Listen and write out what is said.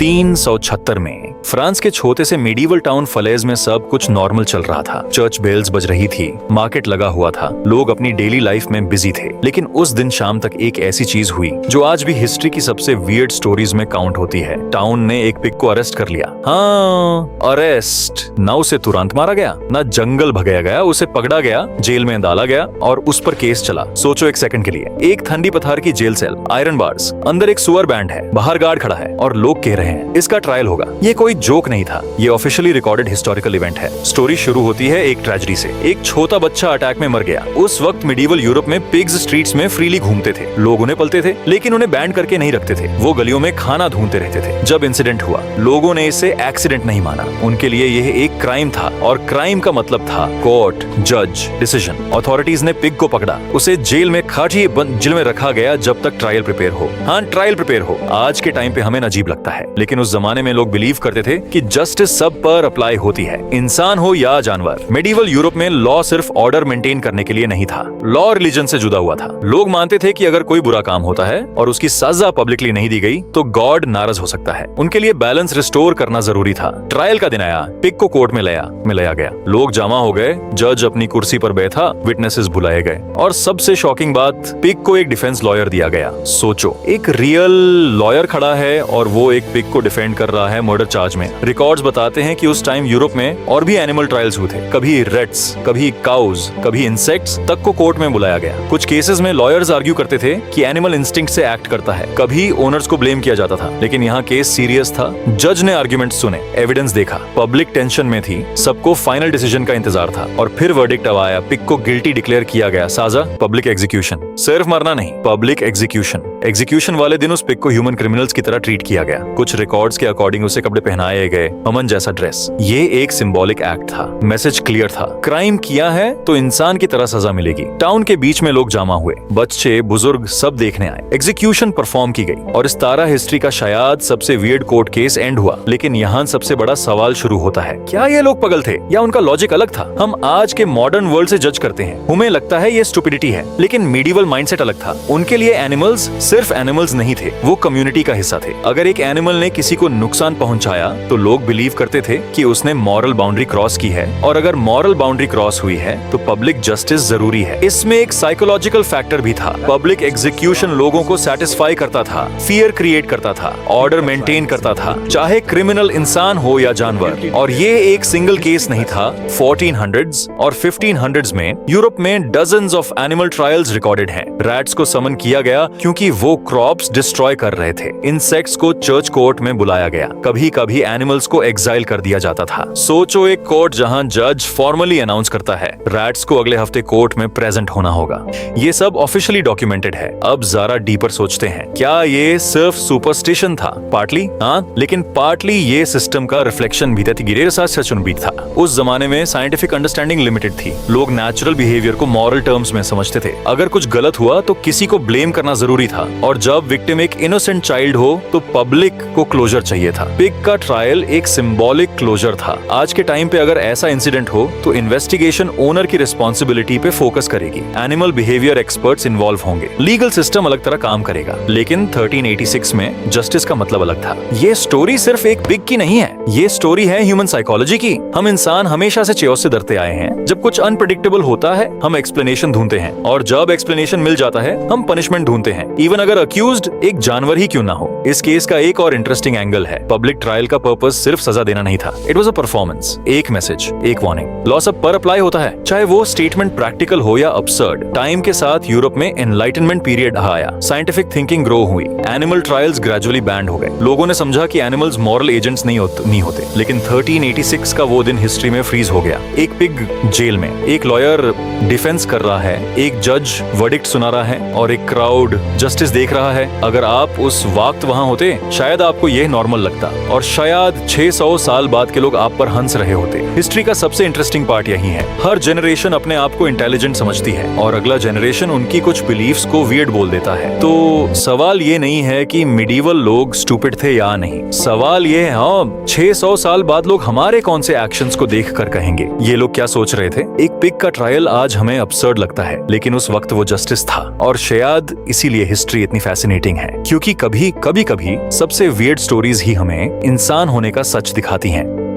1376 में फ्रांस के छोटे से मेडिवल टाउन फलेज में सब कुछ नॉर्मल चल रहा था। चर्च बेल्स बज रही थी, मार्केट लगा हुआ था, लोग अपनी डेली लाइफ में बिजी थे। लेकिन उस दिन शाम तक एक ऐसी चीज हुई जो आज भी हिस्ट्री की सबसे वियर्ड स्टोरीज में काउंट होती है। टाउन ने एक पिग को अरेस्ट कर लिया। हाँ, अरेस्ट। ना उसे तुरंत मारा गया, ना जंगल भगाया गया, उसे पकड़ा गया, जेल में डाला गया और उस पर केस चला। सोचो एक सेकंड के लिए, एक ठंडी पथार की जेल सेल, आयरन बार्स, अंदर एक सुअर बैंड है, बाहर गार्ड खड़ा है और लोग कह रहे हैं इसका ट्रायल होगा। ये कोई जोक नहीं था, ये ऑफिशियली रिकॉर्डेड हिस्टोरिकल इवेंट है। स्टोरी शुरू होती है एक ट्रेजेडी से। एक छोटा बच्चा अटैक में मर गया। उस वक्त मिडिवल यूरोप में पिग्स स्ट्रीट्स में फ्रीली घूमते थे। लोग उन्हें पलते थे, लेकिन उन्हें बैंड करके नहीं रखते थे। वो गलियों में खाना ढूंढते रहते थे। जब इंसिडेंट हुआ, लोगों ने इसे एक्सीडेंट नहीं माना। उनके लिए यह एक क्राइम था और क्राइम का मतलब था कोर्ट, जज, डिसीजन। अथॉरिटीज ने पिग को पकड़ा, उसे जेल में खाटी जेल में रखा गया जब तक ट्रायल प्रिपेयर हो। हाँ, ट्रायल प्रिपेयर हो। आज के टाइम पे हमें अजीब लगता है, लेकिन उस जमाने में लोग बिलीव करते थे कि जस्टिस सब पर अप्लाई होती है, इंसान हो या जानवर। मेडिवल यूरोप में लॉ सिर्फ ऑर्डर मेंटेन करने के लिए नहीं था, लॉ रिलीजन से जुड़ा हुआ था। लोग मानते थे कि अगर कोई बुरा काम होता है और उसकी सजा पब्लिकली नहीं दी गई तो गॉड नाराज हो सकता है। उनके लिए बैलेंस रिस्टोर करना जरूरी था। ट्रायल का दिन आया, पिग को कोर्ट में लाया गया। लोग जमा हो गए, जज अपनी कुर्सी पर बैठा, विटनेसेस बुलाए गए और सबसे शॉकिंग बात, पिग को एक डिफेंस लॉयर दिया गया। सोचो, एक रियल लॉयर खड़ा है और वो एक पिग को डिफेंड कर रहा है मर्डर चार्ज में। रिकॉर्ड्स बताते हैं कि उस टाइम यूरोप में और भी एनिमल ट्रायल्स हुए थे। कभी रेट्स, कभी काउज, कभी इंसेक्ट्स तक को कोर्ट में बुलाया गया। कुछ केसेस में लॉयर्स आर्ग्यू करते थे कि एनिमल इंस्टिंक्ट से एक्ट करता है, कभी ओनर्स को ब्लेम किया जाता था। लेकिन यहाँ केस सीरियस था। जज ने आर्ग्यूमेंट सुने, एविडेंस देखा, पब्लिक टेंशन में थी, सबको फाइनल डिसीजन का इंतजार था और फिर वर्डिक्ट आया। पिग को गिल्टी डिक्लेयर किया गया। साजा, पब्लिक एग्जीक्यूशन। सिर्फ मरना नहीं, पब्लिक एग्जीक्यूशन। एग्जीक्यूशन वाले दिन उस पिग को ह्यूमन क्रिमिनल्स की तरह ट्रीट किया गया। कुछ रिकॉर्ड्स के अकॉर्डिंग उसे कपड़े पहनाए गए, अमन जैसा ड्रेस। ये एक सिंबॉलिक एक्ट था, मैसेज क्लियर था, क्राइम किया है तो इंसान की तरह सजा मिलेगी। टाउन के बीच में लोग जमा हुए, बच्चे, बुजुर्ग सब देखने आए। एग्जीक्यूशन परफॉर्म की गई और इस तारा हिस्ट्री का शायद सबसे वियर्ड कोर्ट केस एंड हुआ। लेकिन यहाँ सबसे बड़ा सवाल शुरू होता है, क्या ये लोग पागल थे या उनका लॉजिक अलग था? हम आज के मॉडर्न वर्ल्ड से जज करते हैं, हमें लगता है ये स्टुपिडिटी है, लेकिन मेडिवल माइंडसेट अलग था। उनके लिए एनिमल्स सिर्फ एनिमल्स नहीं थे, वो कम्युनिटी का हिस्सा थे। अगर एक एनिमल ने किसी को नुकसान पहुंचाया तो लोग बिलीव करते थे कि उसने मॉरल बाउंड्री क्रॉस की है, और अगर मॉरल बाउंड्री क्रॉस हुई है तो पब्लिक जस्टिस जरूरी है। इसमें एक साइकोलॉजिकल फैक्टर भी था। पब्लिक एग्जीक्यूशन लोगों को सेटिस्फाई करता था, फियर क्रिएट करता था, ऑर्डर मेंटेन करता था, चाहे क्रिमिनल इंसान हो या जानवर। और ये एक सिंगल केस नहीं था। 1400s और 1500s में यूरोप में dozens of animal trials recorded हैं। रैट्स को समन किया गया क्योंकि वो क्रॉप्स डिस्ट्रॉय कर रहे थे। इंसेक्ट्स को चर्च कोर्ट में बुलाया गया। कभी कभी एनिमल्स को एग्जाइल कर दिया जाता था। सोचो, एक कोर्ट जहां जज फॉर्मली अनाउंस करता है रैट्स को अगले हफ्ते कोर्ट में प्रेजेंट होना होगा। ये सब ऑफिशियली डॉक्यूमेंटेड है। अब जरा डीपर सोचते हैं, क्या ये सिर्फ सुपरस्टिशन था? पार्टली हाँ, लेकिन पार्टली ये सिस्टम का रिफ्लेक्शन भी था। सचुन भी था। उस जमाने में साइंटिफिक अंडरस्टैंडिंग लिमिटेड थी। लोग नेचुरल बिहेवियर को मॉरल टर्म्स में समझते थे। अगर कुछ गलत हुआ तो किसी को ब्लेम करना जरूरी था, और जब विक्टिम एक इनोसेंट चाइल्ड हो तो पब्लिक को क्लोजर चाहिए था। पिग का ट्रायल एक सिंबॉलिक क्लोजर था। आज के टाइम पे अगर ऐसा इंसिडेंट हो तो इन्वेस्टिगेशन ओनर की रिस्पॉन्सिबिलिटी पे फोकस करेगी, एनिमल बिहेवियर एक्सपर्ट्स इन्वॉल्व होंगे, लीगल सिस्टम अलग तरह काम करेगा। लेकिन 1386 में जस्टिस का मतलब अलग था। ये स्टोरी सिर्फ एक पिग की नहीं है, ये स्टोरी है ह्यूमन साइकोलॉजी की। हम इंसान हमेशा से चेओस से डरते आए हैं। जब कुछ अनप्रेडिक्टेबल होता है हम एक्सप्लेनेशन ढूंढते हैं, और जब एक्सप्लेनेशन मिल जाता है हम पनिशमेंट ढूंढते हैं, इवन अगर अक्यूज्ड एक जानवर ही क्यों ना हो। इस केस का एक और इंटरेस्टिंग एंगल है, पब्लिक ट्रायल का पर्पस सिर्फ सजा देना नहीं था, इट वाज अ परफॉर्मेंस, एक मैसेज, एक वार्निंग। लॉ सब पर अप्लाई होता है, चाहे वो स्टेटमेंट प्रैक्टिकल हो या अब्सर्ड। टाइम के साथ यूरोप में एनलाइटनमेंट पीरियड आया, साइंटिफिक थिंकिंग ग्रो हुई, एनिमल ट्रायल्स ग्रेजुअली बैंड हो गए। लोगों ने समझा कि एनिमल्स मॉरल एजेंट्स नहीं होते। लेकिन 1386 का वो दिन हिस्ट्री में फ्रीज हो गया। एक पिग जेल में, एक लॉयर डिफेंस कर रहा है, एक जज वर्डिक्ट सुना रहा है और एक क्राउड जस्टिस देख रहा है। अगर आप उस वक्त वहां होते शायद आपको यह नॉर्मल लगता, और शायद 600 साल बाद के लोग आप पर हंस रहे होते। हिस्ट्री का सबसे इंटरेस्टिंग पार्ट यही है, हर जनरेशन अपने आप को इंटेलिजेंट समझती है और अगला जनरेशन उनकी कुछ बिलीफ्स को वियर्ड बोल देता है। तो सवाल ये नहीं है कि मिडिवल लोग स्टूपिड थे या नहीं, सवाल ये है 600 साल बाद लोग हमारे कौन से एक्शंस को देख कर कहेंगे ये लोग क्या सोच रहे थे। एक पिग का ट्रायल आज हमें अब्सर्ड लगता है, लेकिन उस वक्त वो जस्टिस था, और शायद इसीलिए हिस्ट्री इसलिए इतनी फैसिनेटिंग है क्योंकि कभी कभी सबसे वियर्ड स्टोरीज ही हमें इंसान होने का सच दिखाती हैं।